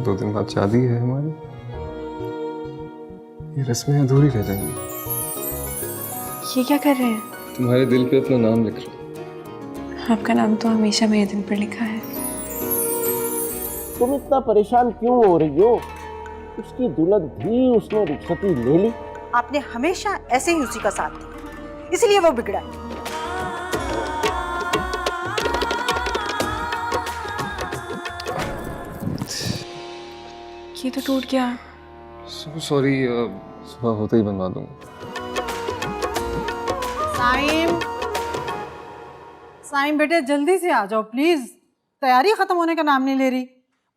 2 दिन बाद शादी है हमारी, ये रस्में अधूरी रह जाएंगी। ये क्या कर रहे हैं? तुम्हारे दिल पे अपना नाम लिख रहा हूँ। आपका नाम तो हमेशा मेरे दिल पर लिखा है। तुम इतना परेशान क्यों हो रही हो? उसकी दुल्हन भी उसने रुखसती ले ली। आपने हमेशा ऐसे ही उसी का साथ दिया, इसलिए वो बिगड़ा। ये तो टूट गया। सॉरी, सुबह होते ही बनवा दूंगा। साइम बेटे जल्दी से आ जाओ प्लीज, तैयारी खत्म होने का नाम नहीं ले रही।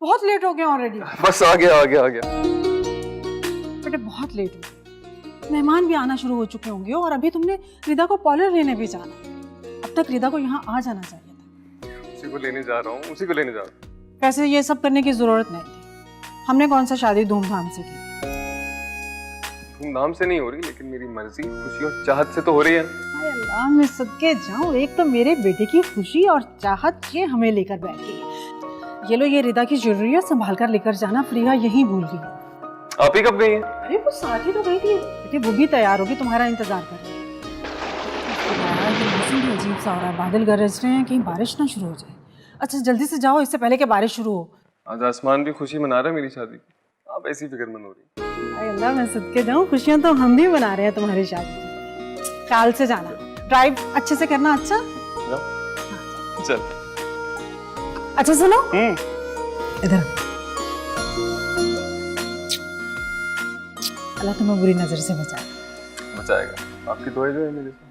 बहुत लेट हो गया ऑलरेडी। बस आ गया। बेटे बहुत लेट हो गए, मेहमान भी आना शुरू हो चुके होंगे और अभी तुमने रिदा को पार्लर लेने भी जाना। अब तक रिदा को यहाँ आ जाना चाहिए था। उसी को लेने जा रहा हूँ। वैसे ये सब करने की जरूरत नहीं थी। हमने कौन सा शादी धूमधाम से की? धूमधाम से नहीं हो रही, लेकिन मेरी मर्जी, खुशी और चाहत से तो हो रही है। हाय अल्लाह, मैं सदके जाऊं, एक तो मेरे बेटे की खुशी और चाहत ये हमें लेकर बैठी है। ये लो, ये रिदा की ज्वेलरी है, संभाल कर लेकर जाना। प्रिया यहीं भूल गई। आप ही कब गई हैं? अरे वो साथ ही तो गई थी बेटे, वो भी तैयार होगी, तुम्हारा इंतजार कर रही है। ये मौसम भी अजीब सा हो रहा है, बादल गरज रहे हैं, कहीं बारिश ना शुरू हो जाए। अच्छा जल्दी से जाओ, इससे पहले कि बारिश शुरू हो। आज आसमान भी खुशी मना रहा है मेरी शादी की। आप ऐसी फिक्रमंद हो रही। हाय अल्लाह, मैं सदके जाऊं, खुशियां तो हम भी मना रहे हैं तुम्हारी शादी की। ख्याल से जाना, ड्राइव अच्छे से करना। अच्छा चल। अच्छा सुनो, इधर अल्लाह तुम्हें बुरी नजर से बचाएगा। आपकी दुआएं जो है मेरे साथ।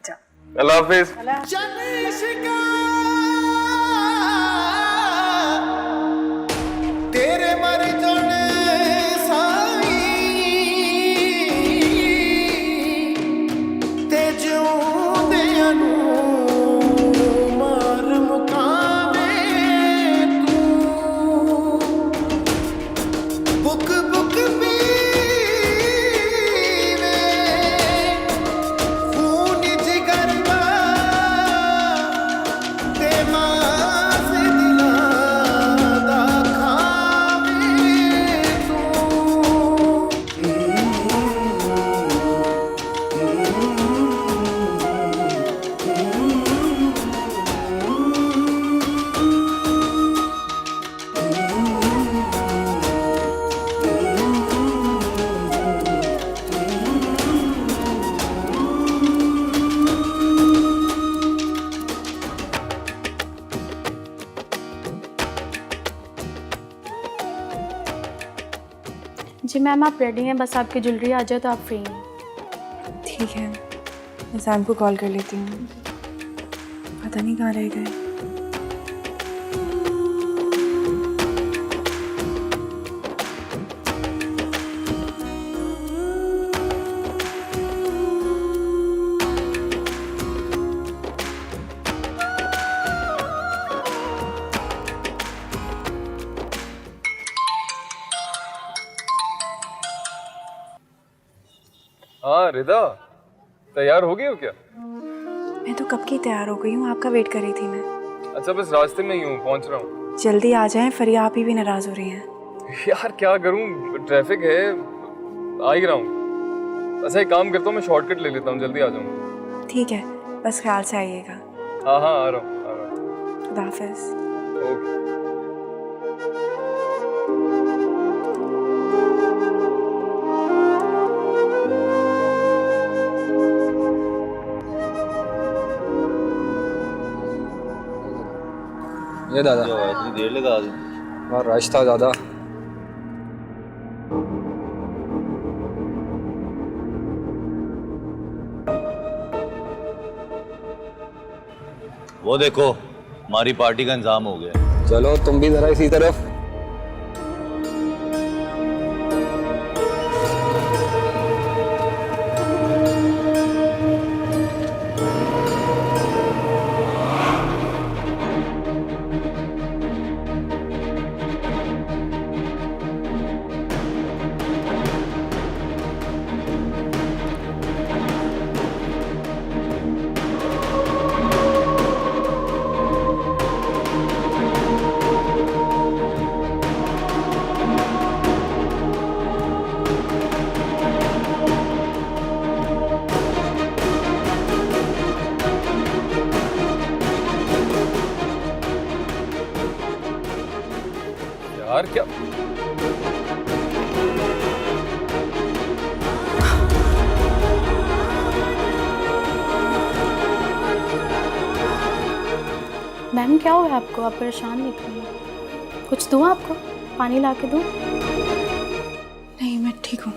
जाओ। अल्लाह हाफिज। तेरे मर जाने साई ते जिउंदे नू मार मुकावे तू। बुक बुक पीवे खून जिगर दा ते मास दिलां दा खावे तू। जी मैम, आप रेडी हैं, बस आपकी ज्वेलरी आ जाए तो आप फ्री हैं। ठीक है, मैं सैम को कॉल कर लेती हूँ। पता नहीं कहाँ रह गए। हाँ रिदा, तैयार हो गई हो क्या? मैं तो कब की तैयार हो गई हूँ, आपका वेट कर रही थी मैं। अच्छा बस रास्ते में ही हूँ, पहुँच रहा हूँ। जल्दी आ जाएं, फरिया आप ही भी नाराज हो रही हैं। यार क्या करूँ, ट्रैफिक है, आ ही रहा हूँ। अच्छा एक काम करता हूँ, मैं शॉर्टकट ले लेता हूँ, जल्दी आ जाऊँगा। ठीक है, बस ख्याल से आइएगा। हाँ आ रहा हूँ। खुदा हाफिज़। ओके। ये दादा इतनी देर लगा दी। और रश था ज़्यादा। वो देखो हमारी पार्टी का इंतजाम हो गया। चलो तुम भी जरा इसी तरफ। मैम क्या हुआ आपको? आप परेशान दिख रही हैं। कुछ दूँ आपको? पानी ला के दूँ? नहीं, मैं ठीक हूँ।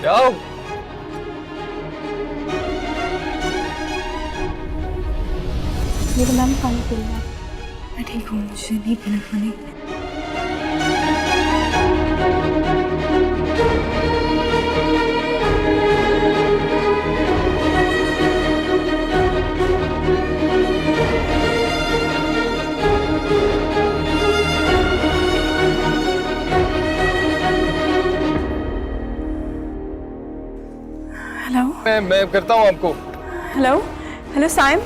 जाओ। ये तो मैम पानी पी लिया। मैं ठीक हूँ, मुझे नहीं पीना पानी। हेलो मैं करता हूँ आपको। हेलो हेलो साइम।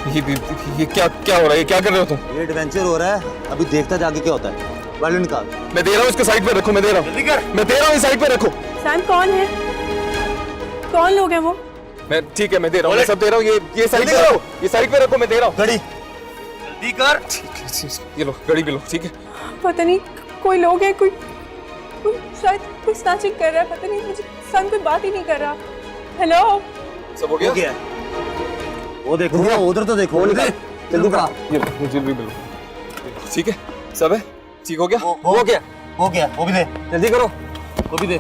ये क्या हो रहा है? ये क्या कर रहे हो तुम? ये एडवेंचर हो रहा है, अभी देखता जाके क्या होता है। वायलिन निकाल। मैं दे रहा हूँ, इसके साइड पे रखो। मैं दे रहा हूँ, मैं दे रहा हूँ, इस साइड पे रखो। साइम कौन है? कौन लोग हैं वो? मैं ठीक है, मैं दे रहा हूँ, मैं सब दे रहा हूँ। ये साइड पे रखो, ये साइड पे रखो। मैं दे रहा हूँ। घड़ी जल्दी कर। ठीक है, ये लो घड़ी भी लो। ठीक है। पता नहीं कोई लोग हैं, कोई शायद कोई स्नैचिंग कर रहा है। पता नहीं, मुझे साइम कोई बात ही नहीं कर रहा। हेलो सब हो गया? वो देखो, उधर तो देखो। जल्दी करा। ये जल्दी भी लो। ठीक है, सब है ठीक हो गया? हो गया, हो गया। वो भी दे, जल्दी करो। वो भी दे।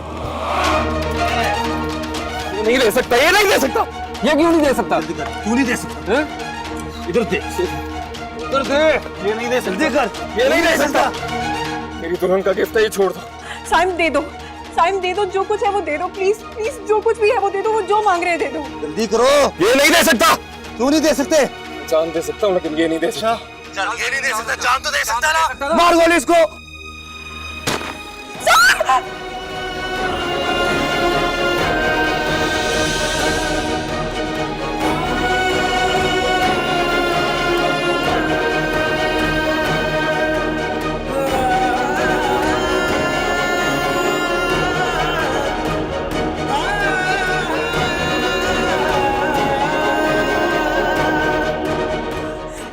ये नहीं दे सकता, ये नहीं दे सकता। ये क्यों नहीं दे सकता? जल्दी कर। क्यों नहीं दे सकता? इधर दे, इधर दे। ये नहीं दे सकता। जल्दी कर। ये नहीं दे सकता। मेरी दुल्हन का गिफ्ट है, ये छोड़ दो। साइम दे दो, साइम दे दो, जो कुछ है वो दे दो। प्लीज प्लीज, जो कुछ भी है वो दे दो। वो जो मांग रहे हैं दे दो। जल्दी करो। ये नहीं दे सकता। क्यों नहीं दे सकते? जान दे सकता हूँ, लेकिन ये नहीं दे सकता। चल, ये नहीं दे सकता, जान तो दे सकता ना। मार गोली इसको।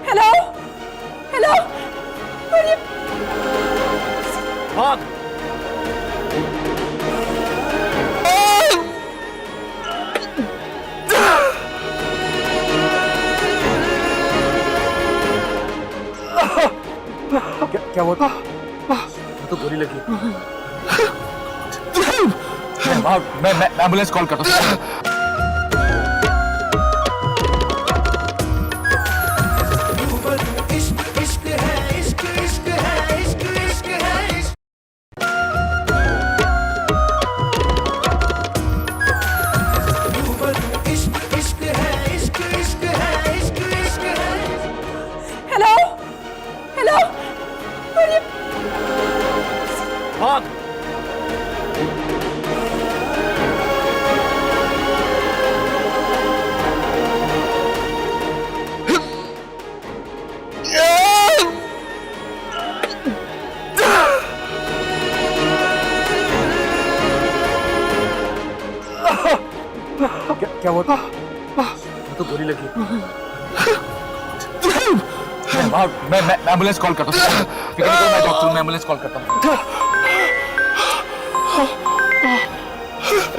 Hello hello. भाग। क्या हुआ था? तो गोली लगी। मैं एम्बुलेंस कॉल करता हूँ। इश्क इश्क है, इश्क इश्क है, इश्क इश्क है, इश्क। इश्क इश्क है, इश्क इश्क है, इश्क इश्क है। Hello hello. भाग। क्या हुआ था? तो गोली लगी। मैं एम्बुलेंस कॉल करता हूँ। फिक्र नहीं करो, मैं डॉक्टर हूँ, मैं एम्बुलेंस कॉल करता हूँ।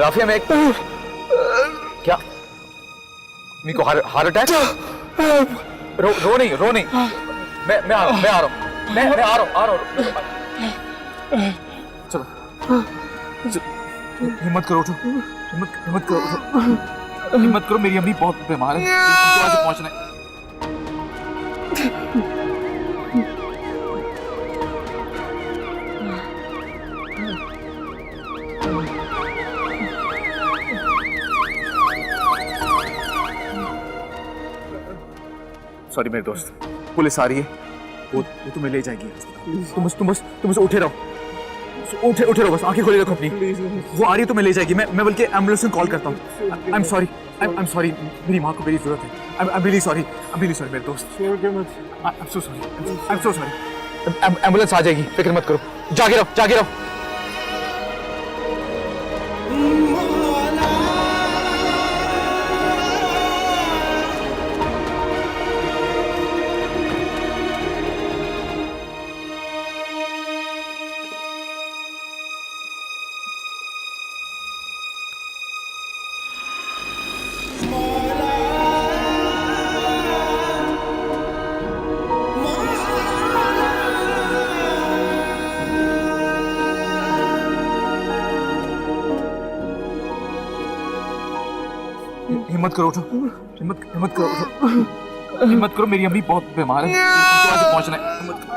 राफिया, मैं क्या मीको हार्ट अटैक? रो नहीं। मैं आ रहा हूँ। मैं आ रहा हूँ। चलो, हिम्मत करो, उठो। हिम्मत करो। मेरी अम्मी बहुत बीमार है, उनके पास पहुंचना है। सॉरी मेरे दोस्त, पुलिस आ रही है। वो तुम्हें ले जाएगी। तुम बस उठे रहो। उठे उठे रहो बस, आंखें खोले रखो अपनी। वो आ रही है तो मैं ले जाएगी, मैं बल्कि एम्बुलेंस में कॉल करता हूँ। I am sorry, I am sorry, मेरी माँ को मेरी जरूरत है। आई एम रियली सॉरी, मेरे दोस्त। I am so sorry, I am so sorry. Ambulance आ जाएगी, फिक्र मत करो, जागे रहो, जागे रहो। हिम्मत करो, उठो, हिम्मत करो, उठो। हिम्मत करो, मेरी अम्मी बहुत बीमार है, उनके पास पहुंचना है। हिम्मत करो।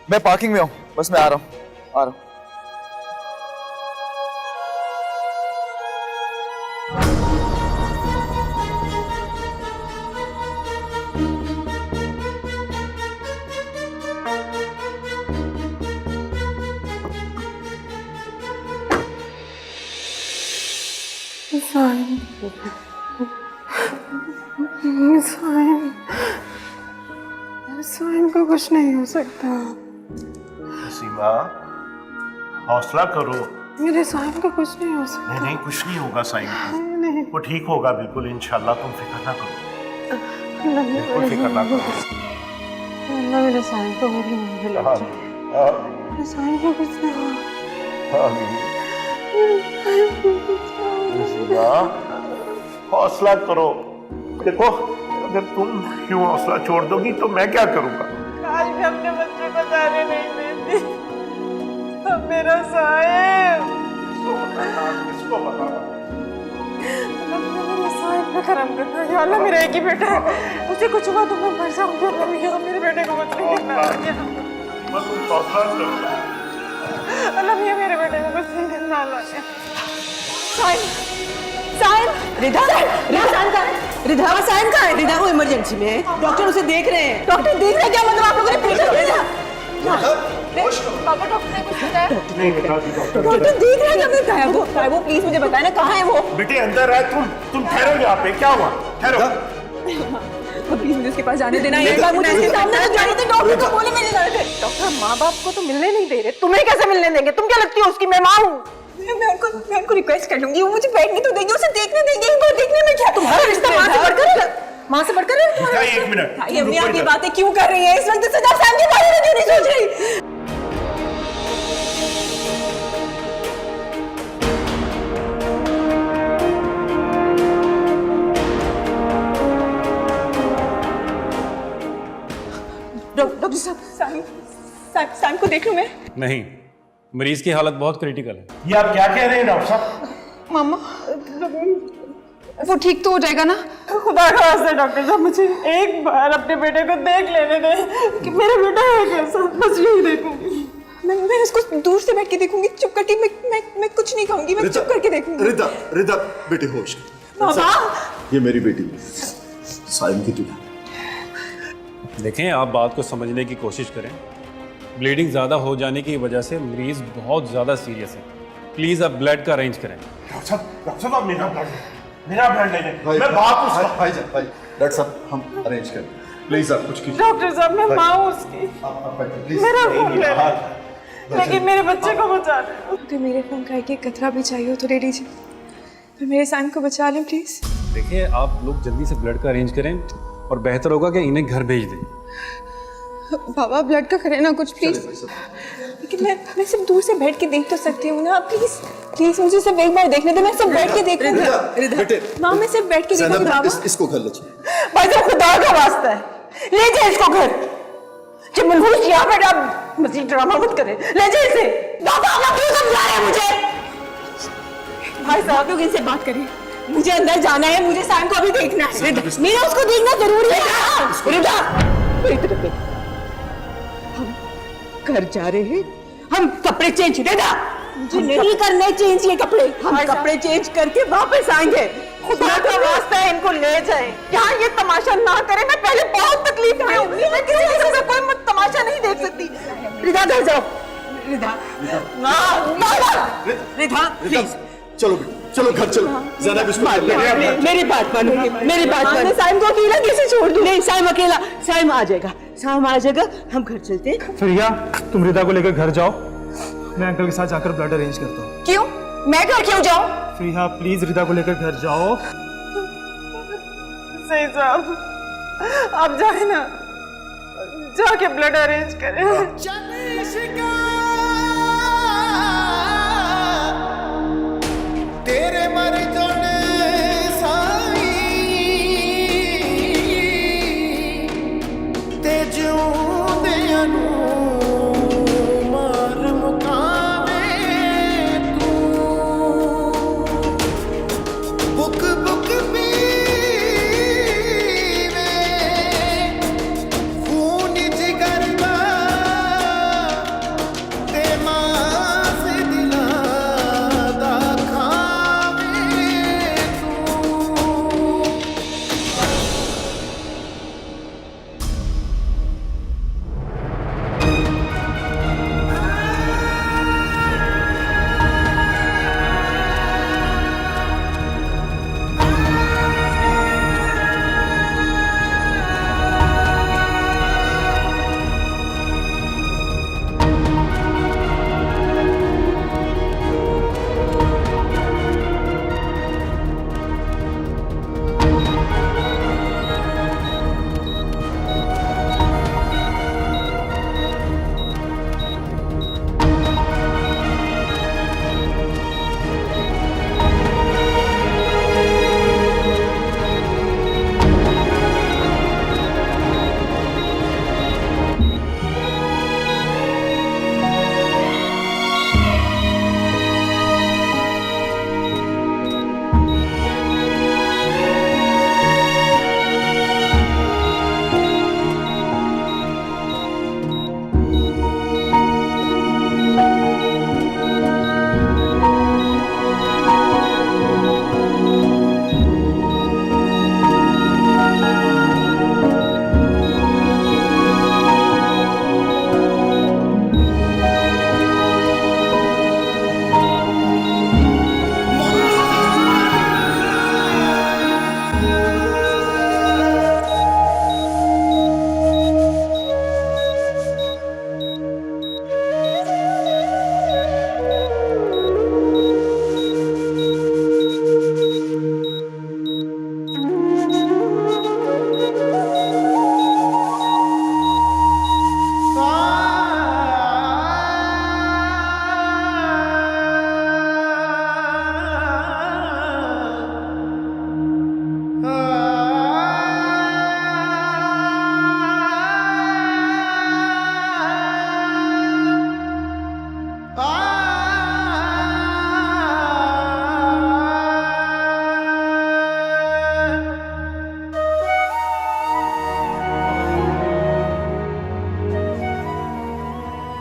मैं पार्किंग में हूँ, बस मैं आ रहा हूँ। साइम को कुछ नहीं हो सकता। सीमा, हौसला करो। मेरे साइम को कुछ नहीं हो सकता। नहीं नहीं, कुछ नहीं होगा साइम को। नहीं, वो ठीक होगा बिल्कुल, इंशाल्लाह। तुम फिक्र ना करो, बिल्कुल फिक्र ना करो। अल्लाह मेरे साइम को मेरी मंजिल ले जाए। मेरे साइम को कुछ नहीं होगा। सीमा, हौसला करो। देखो, अगर तुम क्यों हौसला छोड़ दोगी तो मैं क्या करूँगा? आज भी अपने बच्चे को जाने नहीं देती। अब मेरा साहिब किसको बताना? मेरे साहिब पे करम करना। या अल्लाह, मेरा एक ही बेटा है, उसे कुछ हुआ तो मैं मर जाऊंगी। अल्लाह, मेरे बेटे को कुछ नहीं करना। अल्लाह मियां, मेरे बेटे को कुछ नहीं करना। रिधा साइन का है। रिधा को इमरजेंसी में है, डॉक्टर उसे देख रहे हैं। डॉक्टर देख रहे हैं क्या मतलब? आप लोगों ने पूछा? पापा, डॉक्टर ने कुछ बताया? डॉक्टर देख रहे हैं क्या? बताया वो, प्लीज मुझे बताया ना, कहाँ है वो? बेटे अंदर है, तुम ठहरो यहाँ पे। क्या हुआ? ठहरो। प्लीज मुझे उसके पास जाने देना। एक बार मुझे उसके सामने तो जाने थे। डॉक्टर तो बोले मिलने जाने थे। डॉक्टर माँ बाप को तो मिलने नहीं दे रहे, तुम्हें कैसे मिलने देंगे? तुम क्या लगती हो उसकी? मैं माँ हूँ। मैं उनको रिक्वेस्ट कर लूंगी, वो मुझे बैठने तो देंगे, उसे देखने देंगे। एक बार देखने में क्या तुम्हारा रिश्ता माँ से बढ़कर है? माँ से बढ़कर है तुम्हारा? एक मिनट, भाई अम्मी, आप ये बातें क्यों कर रही हैं इस वक्त? सदा सैम के बारे में क्यों नहीं सोच रही? डॉक्टर साहब, सैम को देख लूं मैं? नहीं, मरीज की हालत बहुत क्रिटिकल है। ये आप क्या कह रहे हैं डॉक्टर साहब? मामा वो ठीक तो हो जाएगा ना? खुदा का वास्ता डॉक्टर साहब, मुझे एक बार अपने बेटे को देख लेने दें कि मेरा बेटा है कैसा, बस यही देखूंगी। मैं उसको दूर से बैठ के देखूंगी, चुप करके। मैं कुछ नहीं कहूंगी, मैं चुप करके देखूंगी। रिदा, रिदा बेटी होश। बाबा, ये मेरी बेटी साइम की तुझे। देखें, आप बात को समझने की कोशिश करें। ब्लीडिंग ज़्यादा हो जाने की वजह से मरीज बहुत ज़्यादा सीरियस है। प्लीज़ आप ब्लड का अरेंज करें। डॉक्टर साहब आप मेरा ब्लड ले लें। मैं बात उसका भाई डॉक्टर साहब हम अरेंज करें, प्लीज आप कुछ कीजिए। डॉक्टर साहब मैं माँ हूँ उसकी, मेरा खून ले लें, लेकिन मेरे बच्चे को बचा लें। अगर मेरे खून का एक कतरा भी चाहिए हो तो ले लीजिए, पर मेरे सैम को बचा लें प्लीज। देखिए, आप लोग जल्दी से ब्लड का अरेंज करें और बेहतर होगा कि इन्हें घर भेज दें। बाबा ब्लड का करें ना कुछ प्लीज। लेकिन मैं सिर्फ दूर से बैठ के देख तो सकती हूँ ना, प्लीज प्लीज मुझे सिर्फ एक बार देखने दे, मैं सिर्फ बैठ के देखूंगी। बेटे माँ मैं सिर्फ बैठ के देखूंगी। बाबा इसको घर ले भाई साहब, खुदा का वास्ता है, ले जाए इसको घर। जब मनहूस यहाँ पे आप मजीद ड्रामा मत करें, ले जाए इसे। बाबा आप क्यों समझा रहे हैं मुझे? भाई साहब लोग इनसे बात करें, मुझे अंदर जाना है, मुझे सैम को भी देखना है। मेरा उसको देखना जरूरी है। रिदा, मेरी तरफ देख। हम घर जा रहे हैं, हम कपड़े चेंज। रिदा, मुझे नहीं करने चेंज ये कपड़े। हम कपड़े चेंज करके वापस आएंगे। खुदा का वास्ता है, इनको ले जाए। यहाँ ये तमाशा ना करें, मैं पहले बहुत तकलीफ में हूँ। मैं किसी किसी से कोई तमाशा नहीं देख सकती। रिदा घर जाओ। रिदा, रिदा प्लीज चलो बेटी, चलो घर चलो। ज़ैनब इसको मेरी बात मानोगे? मेरी बात मानो। साइम को अकेला कैसे छोड़ दूं? नहीं, साइम अकेला, साइम आ जाएगा, साइम आ जाएगा, हम घर चलते हैं। फिरिया, तुम रिदा को लेकर घर जाओ, मैं अंकल के साथ जाकर ब्लड अरेंज करता हूँ। क्यों? मैं घर क्यों जाऊं? फिरिया प्लीज रिदा को लेकर घर जाओ। सही साहब, आप जाए ना, जाके ब्लड अरेंज करें। तेरे मर जोने साई ते जिउंदे अनु मार मुकावे तू बुक बुक पीवे खून जिगर दा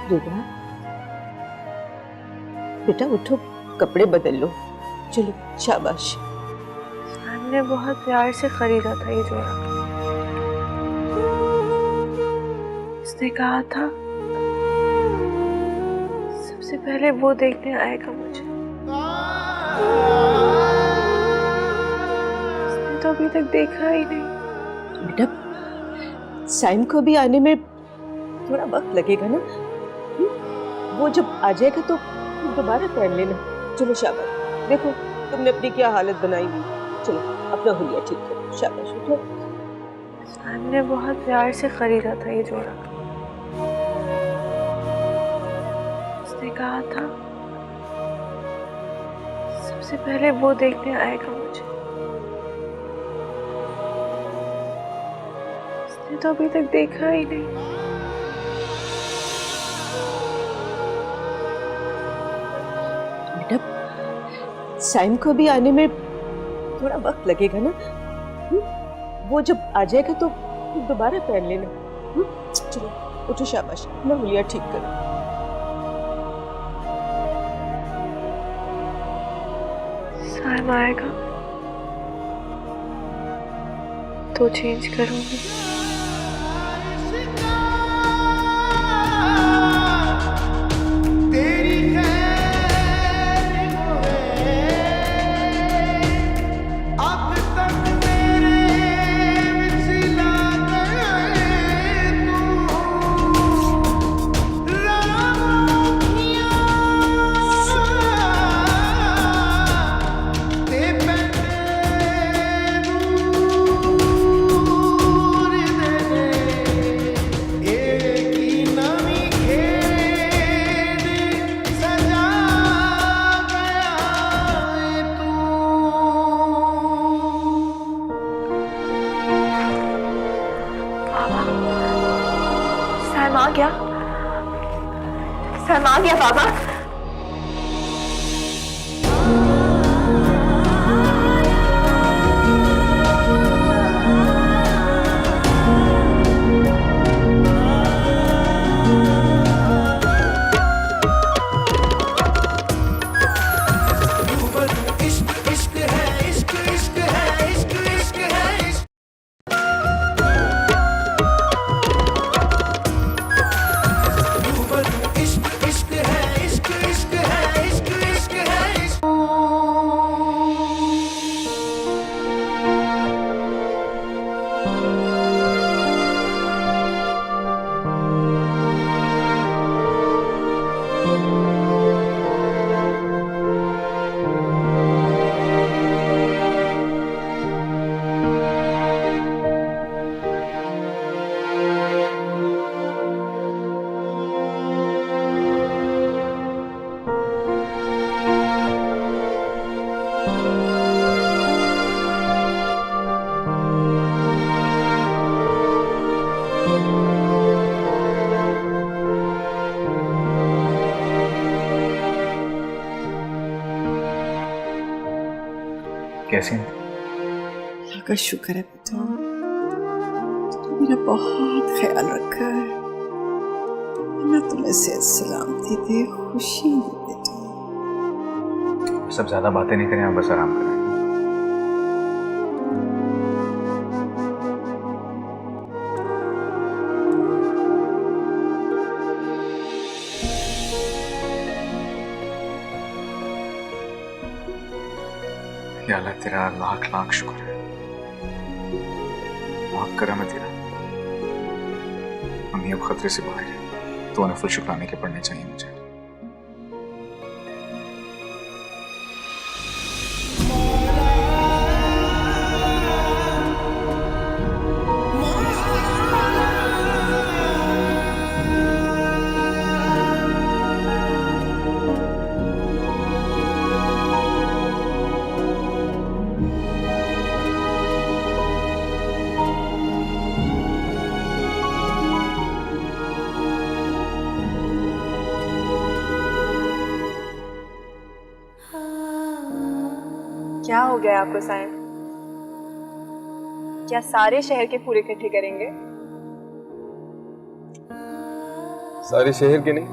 रिदा, बेटा उठो, कपड़े बदल लो, चलो शाबाश। हमने बहुत प्यार से खरीदा था ये जोड़ा। उसने कहा था सबसे पहले वो देखने आएगा मुझे। उसने तो अभी तक देखा ही नहीं। बेटा साइम को भी आने में थोड़ा वक्त लगेगा ना। वो जब आ जाएगा तो दोबारा पहन लेना। चलो शाबाश, देखो तुमने अपनी क्या हालत बनाई हुई। चलो अपना हुलिया ठीक करो, शाबाश उठो। हमने बहुत प्यार से खरीदा था ये जोड़ा। उसने कहा था सबसे पहले वो देखने आएगा मुझे। उसने तो अभी तक देखा ही नहीं। साइम को भी आने में थोड़ा वक्त लगेगा ना। वो जब आ जाएगा तो दोबारा पहन लेना। चलो उठो शाबाश, अपना हुलिया ठीक करो। साइम आएगा तो चेंज करूंगी। सैम आ गया बाबा। कैसी? अल्लाह का शुक्र है बेटा, तो मेरा बहुत ख्याल रखा है। अल्लाह तुम्हें सेहत सलामती दे, खुशी दे बेटा। सब ज्यादा बातें नहीं करें, आप बस आराम करें। या अल्लाह तेरा लाख लाख शुक्र है, बहुत करम है तेरा। मम्मी अब खतरे से बाहर है, तो उन्हें फुल शुक्राने के पड़ने चाहिए मुझे। क्या हो गया आपको साइम? क्या सारे शहर के पूरे इकट्ठे करेंगे? सारे शहर के नहीं,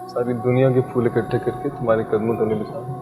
सारी दुनिया के फूल इकट्ठे करके तुम्हारे कदमों तले बिछा दूं।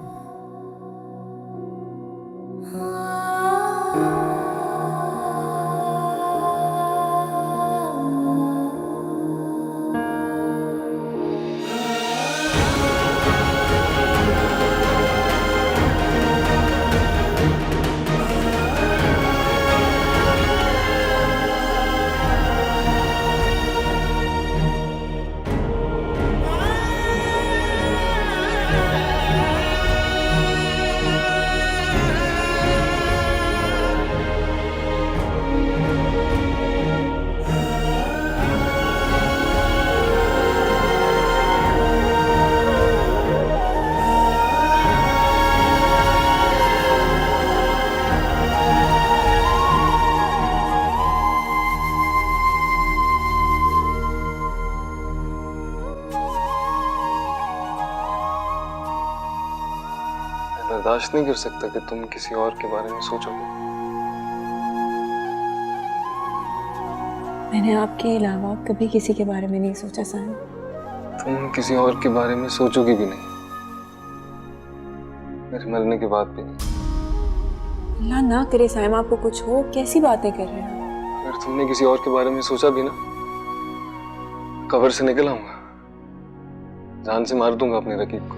बर्दाश्त नहीं कर सकता कि तुम किसी और के बारे में सोचोगे। मैंने आपके अलावा कभी किसी के बारे में नहीं सोचा सायम। तुम किसी और के बारे में सोचोगी भी नहीं, मेरे मरने के बाद भी नहीं। अल्लाह ना करे सायम आपको कुछ हो, कैसी बातें कर रहे हैं। अगर तुमने किसी और के बारे में सोचा भी ना, कब्र से निकल आऊंगा, जान से मार दूंगा अपने रकीब को।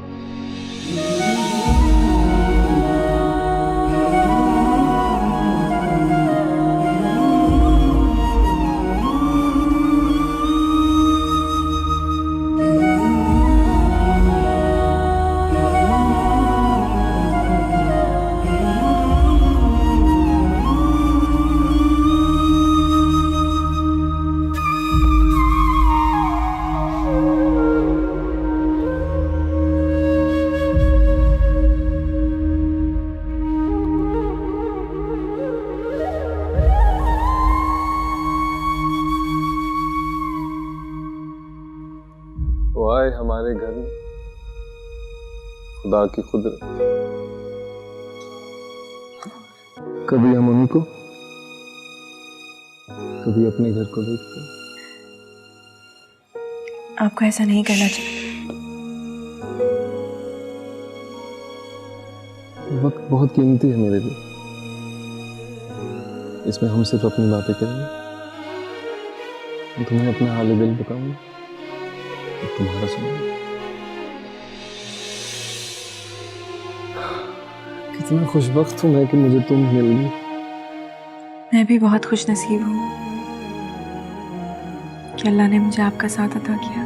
वो आए हमारे घर में, खुदा की कुदरत। कभी हम उनको, कभी अपने घर को देखते। आपको ऐसा नहीं करना चाहिए। वक्त बहुत कीमती है मेरे लिए, इसमें हम सिर्फ अपनी बातें करेंगे। तुम्हें अपना हाल दिल बताऊंगा, तुम्हारा सुनो। कितना खुशबख्त हूं मैं कि मुझे तुम मिल गई। मैं भी बहुत खुश नसीब हूँ कि अल्लाह ने मुझे आपका साथ अता किया।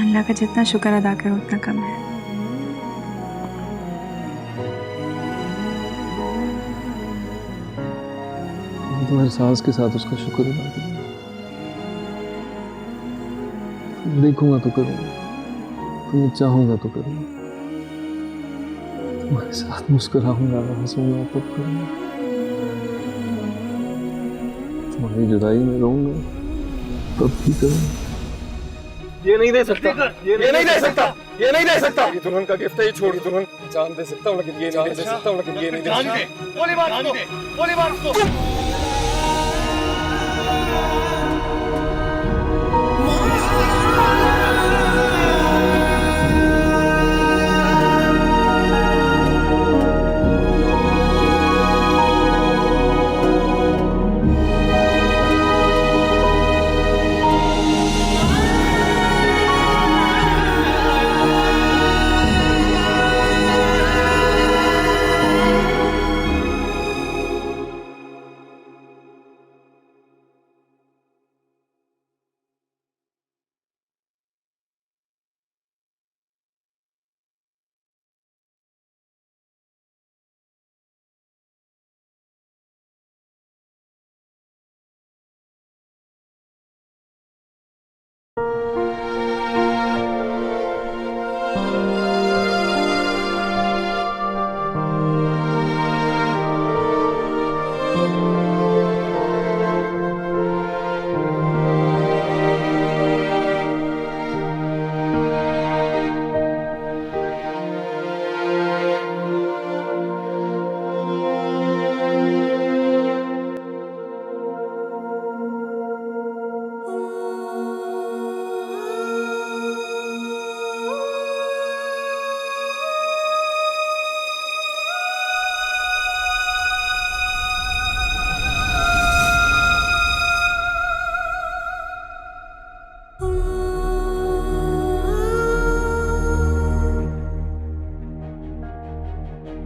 अल्लाह का जितना शुक्र अदा करो उतना कम है। मैं तुम्हारे सास के साथ उसका शुक्र अदा करूंगा। देखूंगा तो करूंगा, तुम्हें चाहूंगा तो करूंगा, तुम्हारे साथ मुस्कुराऊंगा, हंसूंगा तब करूंगा, तुम्हारी जुदाई में रहूंगा तब भी करूंगा। ये नहीं दे सकता, ये नहीं दे सकता, ये नहीं दे सकता। ये दुल्हन का गिफ्ट है, ये छोड़। दुल्हन जान दे सकता हूँ लेकिन ये नहीं दे सकता हूँ, लेकिन ये नहीं दे सकता। बोली बात को।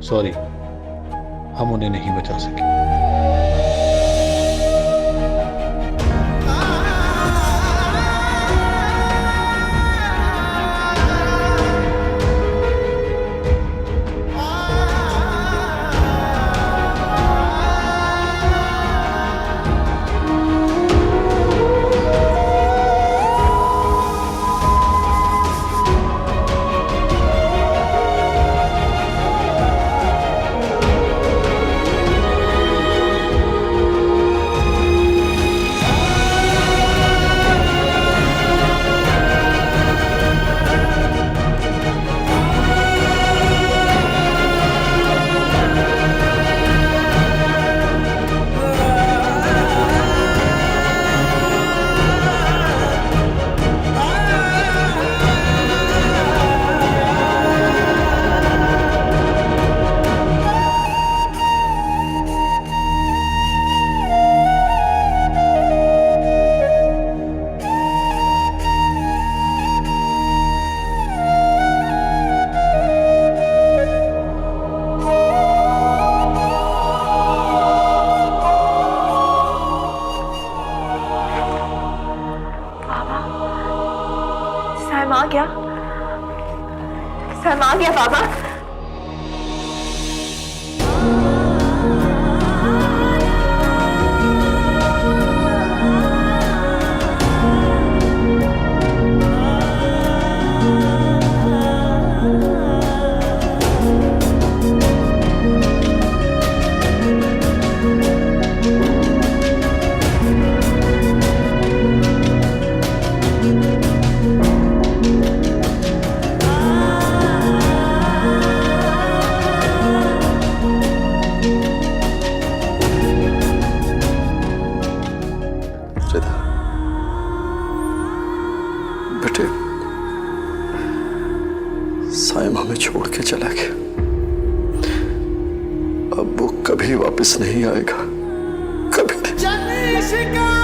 सॉरी, हम उन्हें नहीं बचा सके। सैम आ गया, सैम आ गया बाबा। बेटे, साइम हमें छोड़ के चला गया, अब वो कभी वापस नहीं आएगा, कभी नहीं।